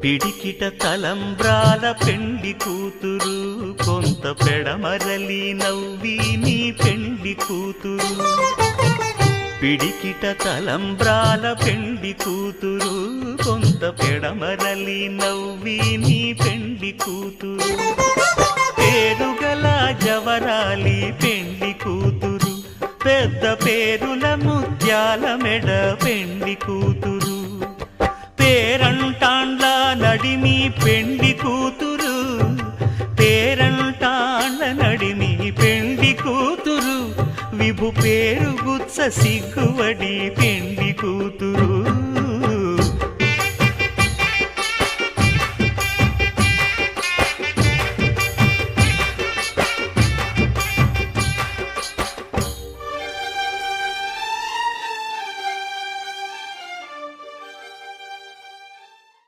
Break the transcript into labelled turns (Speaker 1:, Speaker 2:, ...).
Speaker 1: పిడికిట తలంబ్రాల పెండి కూతురు కొంత పెడమరలి నవ్వి నీ పెండి కూతురు పిడికిట తలంబ్రాల పెండి కూతురు కొంత పెడమరలి నవ్వి నీ పెండి కూతురు పేరుగల జవరాలి పెండి కూతురు పెద్ద పేరుల ముత్యాల మెడ పెండి కూతురు పేరంటాండ్ల నడిమి పెండి కూతురు పేరంటాండ్ల నడిమి పెండి కూతురు విభు పేరు గుత్స సిగ్గువడి పెండి కూతురు